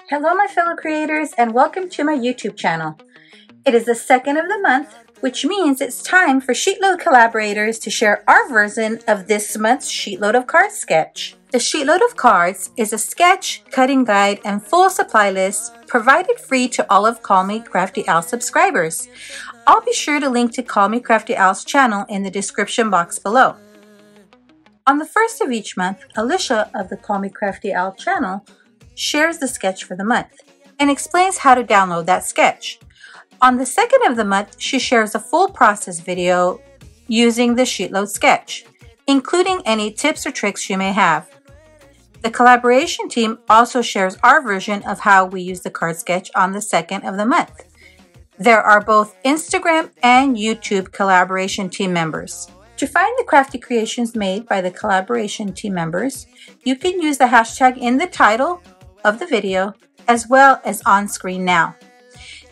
Hello my fellow creators and welcome to my YouTube channel. It is the second of the month, which means it's time for SheetLoad collaborators to share our version of this month's SheetLoad of Cards sketch. The SheetLoad of Cards is a sketch, cutting guide, and full supply list provided free to all of Call Me Crafty Al subscribers. I'll be sure to link to Call Me Crafty Al's channel in the description box below. On the first of each month, Alicia of the Call Me Crafty Al channel shares the sketch for the month and explains how to download that sketch. On the second of the month, she shares a full process video using the SheetLoad sketch, including any tips or tricks you may have. The collaboration team also shares our version of how we use the card sketch on the second of the month. There are both Instagram and YouTube collaboration team members. To find the crafty creations made by the collaboration team members, you can use the hashtag in the title of the video as well as on screen now.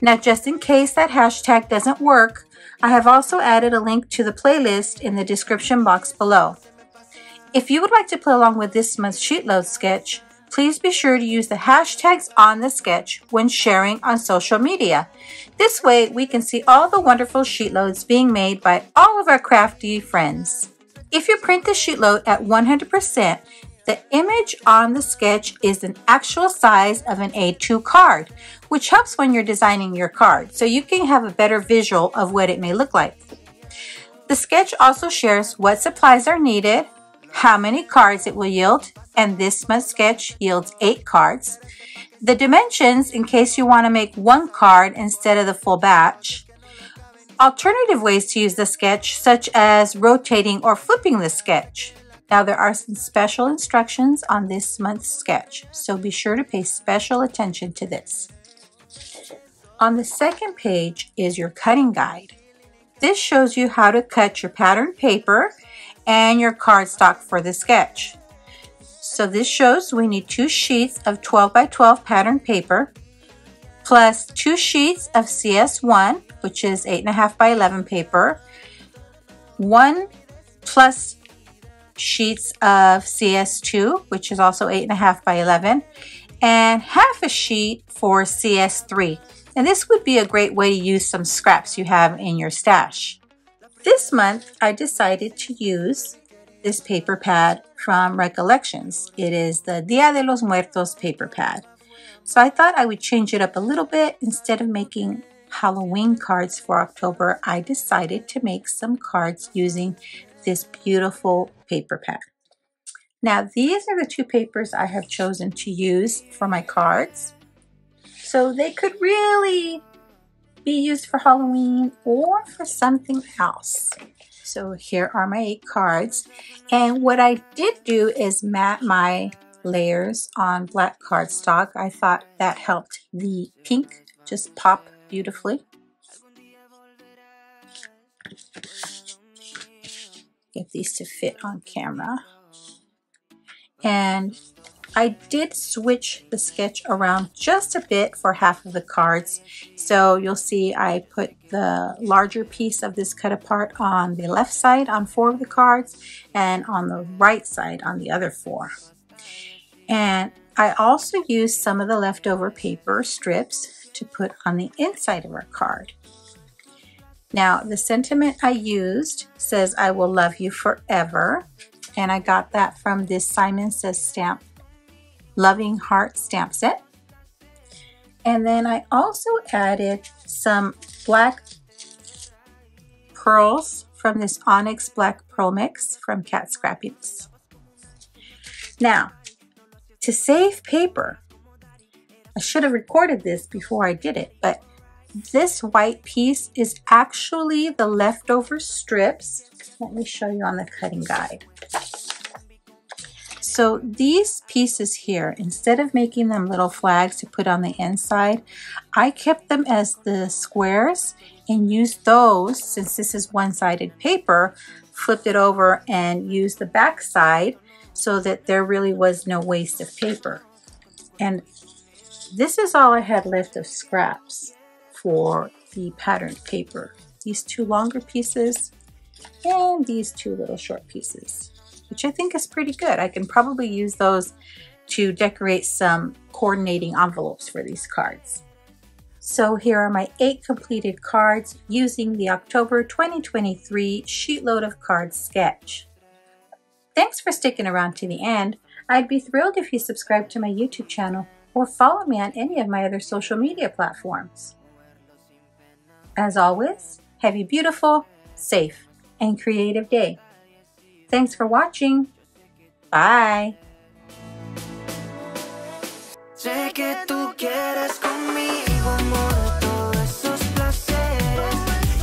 Now, just in case that hashtag doesn't work, I have also added a link to the playlist in the description box below. If you would like to play along with this month's SheetLoad sketch, please be sure to use the hashtags on the sketch when sharing on social media. This way we can see all the wonderful SheetLoads being made by all of our crafty friends. If you print the SheetLoad at 100%, the image on the sketch is an actual size of an A2 card, which helps when you're designing your card, so you can have a better visual of what it may look like. The sketch also shares what supplies are needed, how many cards it will yield, and this month's sketch yields 8 cards. The dimensions in case you want to make one card instead of the full batch. Alternative ways to use the sketch, such as rotating or flipping the sketch. Now, there are some special instructions on this month's sketch, so be sure to pay special attention to this. On the second page is your cutting guide. This shows you how to cut your pattern paper and your cardstock for the sketch. So this shows we need 2 sheets of 12 by 12 pattern paper, plus 2 sheets of CS1, which is 8.5 by 11 paper, 1 plus sheets of CS2, which is also 8.5 by 11, and half a sheet for CS3. And this would be a great way to use some scraps you have in your stash. This month, I decided to use this paper pad from Recollections. It is the Dia de los Muertos paper pad. So I thought I would change it up a little bit. Instead of making Halloween cards for October, I decided to make some cards using this beautiful paper pad. Now, these are the 2 papers I have chosen to use for my cards. So they could really be used for Halloween or for something else. So here are my 8 cards. And what I did do is mat my layers on black cardstock. I thought that helped the pink just pop beautifully. Get these to fit on camera. And I did switch the sketch around just a bit for half of the cards. So you'll see I put the larger piece of this cut apart on the left side on 4 of the cards and on the right side on the other 4. And I also used some of the leftover paper strips to put on the inside of our card. Now, the sentiment I used says, "I will love you forever." And I got that from this Simon Says stamp, Loving Heart stamp set. And then I also added some black pearls from this Onyx Black Pearl Mix from Cat Scrappiness. Now, to save paper, I should have recorded this before I did it, but this white piece is actually the leftover strips. Let me show you on the cutting guide. So these pieces here, instead of making them little flags to put on the inside, I kept them as the squares and used those, since this is one-sided paper, flipped it over and used the back side so that there really was no waste of paper. And this is all I had left of scraps for the patterned paper. These 2 longer pieces and these two little short pieces, which I think is pretty good. I can probably use those to decorate some coordinating envelopes for these cards. So here are my 8 completed cards using the October 2023 Sheetload of Cards sketch. Thanks for sticking around to the end. I'd be thrilled if you subscribe to my YouTube channel or follow me on any of my other social media platforms. As always, have a beautiful, safe, and creative day. Thanks for watching. Bye. Sé que tú quieres conmigo, amor, todos esos placeres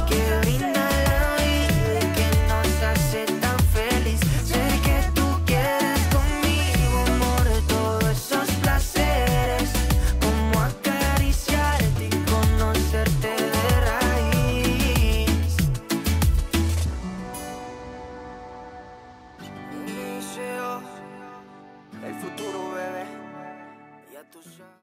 que brinda la vida y que nos hace tan feliz. Sé que tú quieres conmigo, amor, todos esos placeres, como acariciarte y conocerte de raíz. Inicio el futuro.